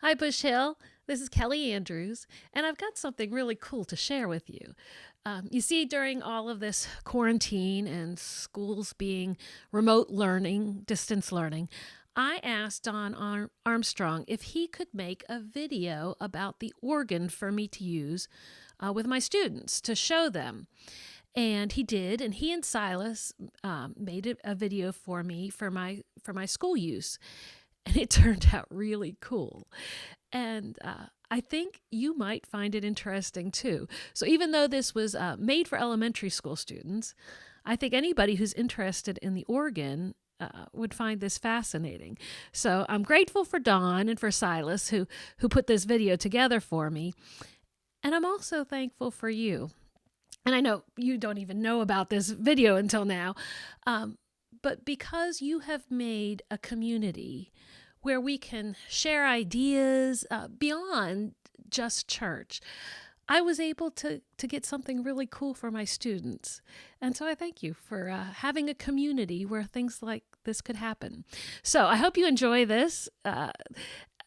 Hi, Bush Hill. This is Kelly Andrews, and I've got something really cool to share with you. You see, during all of this quarantine and schools being remote learning, distance learning, I asked Don Armstrong if he could make a video about the organ for me to use with my students to show them. And he did, and he and Silas made a video for me for my school use, and it turned out really cool. And I think you might find it interesting too. So, even though this was made for elementary school students, I think anybody who's interested in the organ would find this fascinating. So, I'm grateful for Dawn and for Silas who put this video together for me. And I'm also thankful for you. And I know you don't even know about this video until now, but because you have made a community where we can share ideas beyond just church, I was able to get something really cool for my students. And so I thank you for having a community where things like this could happen. So I hope you enjoy this.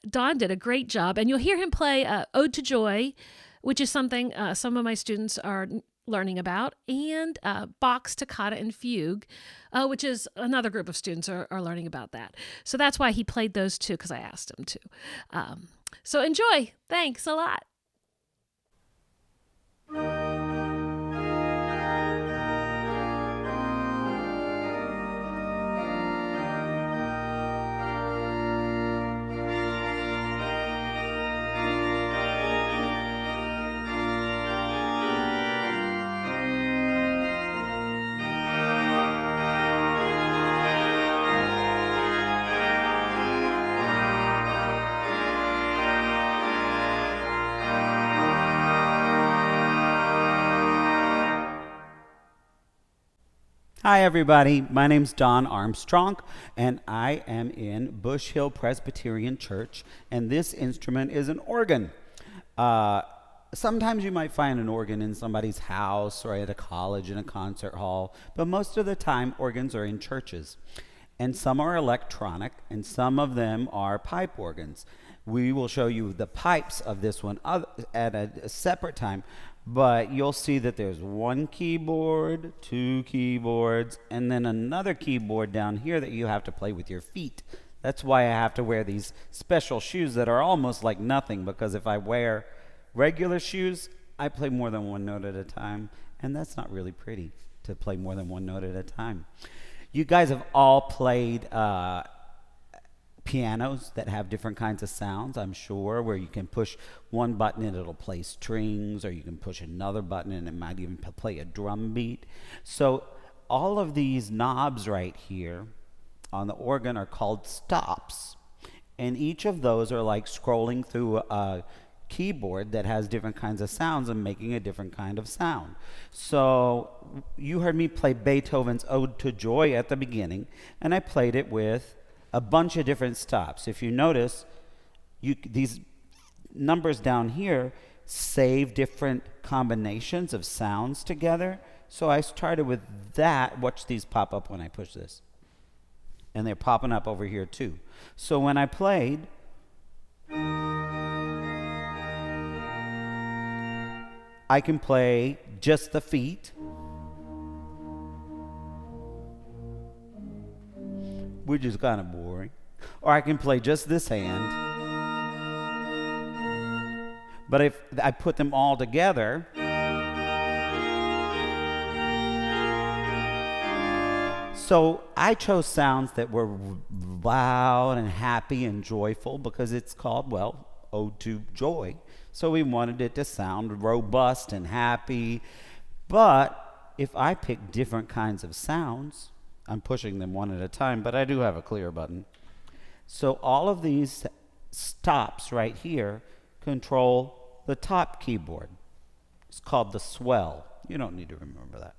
Don did a great job, and you'll hear him play Ode to Joy, which is something some of my students are learning about, and Bach's Toccata and Fugue, which is another group of students are learning about that. So that's why he played those two, because I asked him to. So enjoy. Thanks a lot. Hi, everybody. My name's Don Armstrong, and I am in Bush Hill Presbyterian Church, and this instrument is an organ. Sometimes you might find an organ in somebody's house or at a college in a concert hall, but most of the time organs are in churches. And some are electronic, and some of them are pipe organs. We will show you the pipes of this one at a separate time, but you'll see that there's one keyboard, two keyboards, and then another keyboard down here that you have to play with your feet. That's why I have to wear these special shoes that are almost like nothing, because if I wear regular shoes, I play more than one note at a time, and that's not really pretty to play more than one note at a time. You guys have all played pianos that have different kinds of sounds, I'm sure, where you can push one button and it'll play strings, or you can push another button and it might even play a drum beat. So all of these knobs right here on the organ are called stops, and each of those are like scrolling through a keyboard that has different kinds of sounds and making a different kind of sound. So you heard me play Beethoven's Ode to Joy at the beginning, and I played it with a bunch of different stops. If you notice, these numbers down here save different combinations of sounds together. So I started with that. Watch these pop up when I push this. And they're popping up over here too. So when I played, I can play just the feet, which is kind of boring. Or I can play just this hand. But if I put them all together, so I chose sounds that were loud and happy and joyful because it's called, well, Ode to Joy. So we wanted it to sound robust and happy. But if I pick different kinds of sounds, I'm pushing them one at a time, but I do have a clear button. So all of these stops right here control the top keyboard. It's called the swell. You don't need to remember that.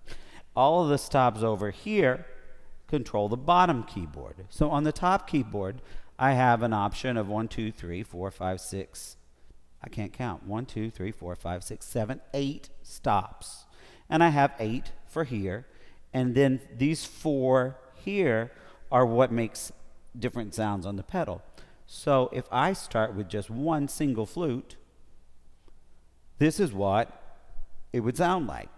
All of the stops over here control the bottom keyboard. So on the top keyboard, I have an option of 1, 2, 3, 4, 5, 6. I can't count. 1, 2, 3, 4, 5, 6, 7, 8 stops. And I have 8 for here. And then these 4 here are what makes different sounds on the pedal. So if I start with just one single flute, this is what it would sound like.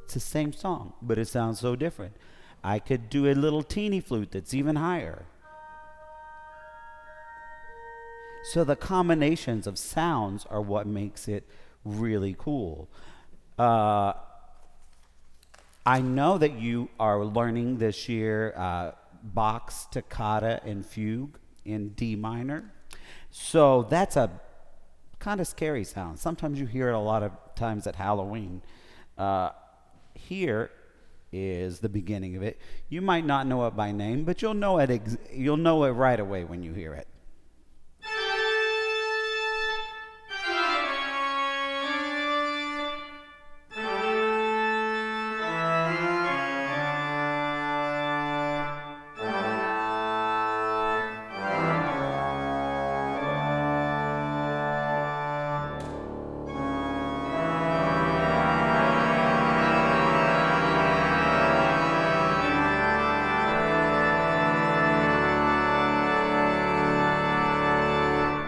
It's the same song, but it sounds so different. I could do a little teeny flute that's even higher. So the combinations of sounds are what makes it really cool. I know that you are learning this year Bach's Toccata and Fugue in D minor. So that's a kind of scary sound. Sometimes you hear it a lot of times at Halloween. Here is the beginning of it. You might not know it by name, but you'll know it. You'll know it right away when you hear it.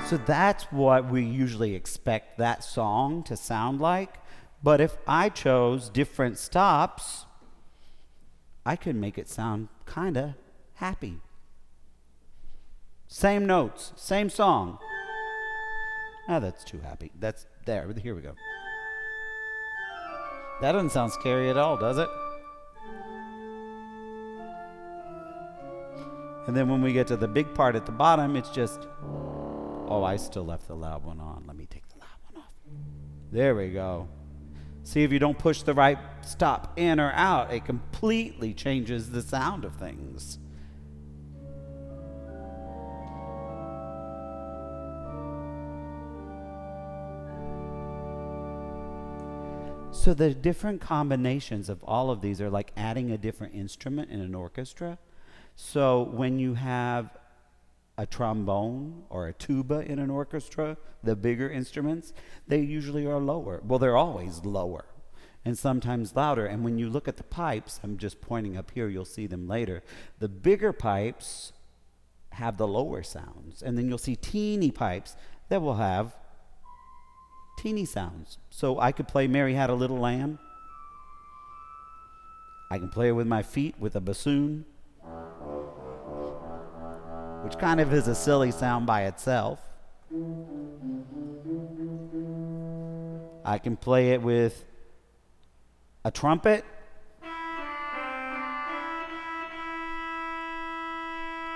So that's what we usually expect that song to sound like. But if I chose different stops, I could make it sound kind of happy. Same notes, same song. Oh, that's too happy. That's there. Here we go. That doesn't sound scary at all, does it? And then when we get to the big part at the bottom, it's just... Oh, I still left the loud one on. Let me take the loud one off. There we go. See, if you don't push the right stop in or out, it completely changes the sound of things. So the different combinations of all of these are like adding a different instrument in an orchestra. So when you have a trombone or a tuba in an orchestra, the bigger instruments, they usually are lower. Well, they're always lower and sometimes louder. And when you look at the pipes, I'm just pointing up here, you'll see them later. The bigger pipes have the lower sounds. And then you'll see teeny pipes that will have teeny sounds. So I could play Mary Had a Little Lamb. I can play it with my feet with a bassoon, which kind of is a silly sound by itself. I can play it with a trumpet.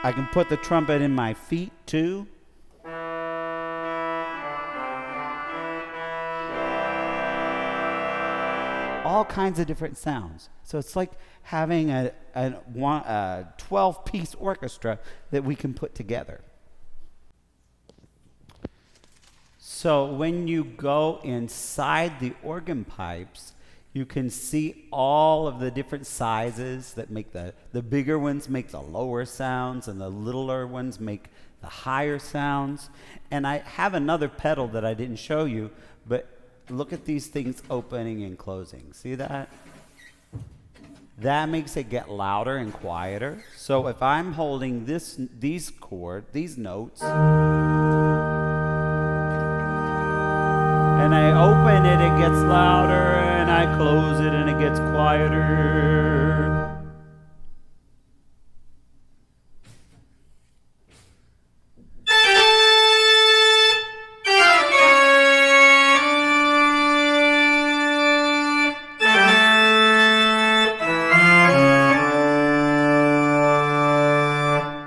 I can put the trumpet in my feet too. All kinds of different sounds. So it's like having a 12-piece orchestra that we can put together. So when you go inside the organ pipes, you can see all of the different sizes that make the bigger ones make the lower sounds and the littler ones make the higher sounds. And I have another pedal that I didn't show you, but look at these things opening and closing. See that? That makes it get louder and quieter. So if I'm holding these notes, and I open it, it gets louder, and I close it, and it gets quieter.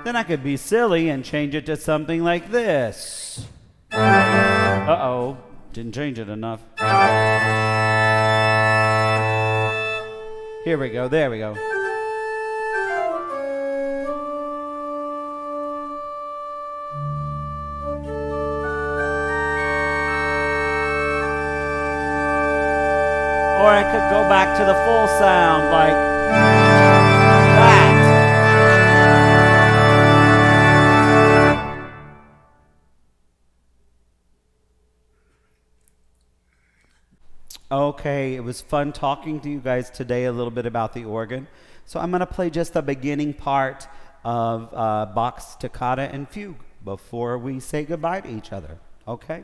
Then I could be silly and change it to something like this. Uh-oh, didn't change it enough. Here we go, there we go. Or I could go back to the full sound like that. Okay, it was fun talking to you guys today a little bit about the organ. So I'm going to play just the beginning part of Bach's Toccata and Fugue before we say goodbye to each other. Okay?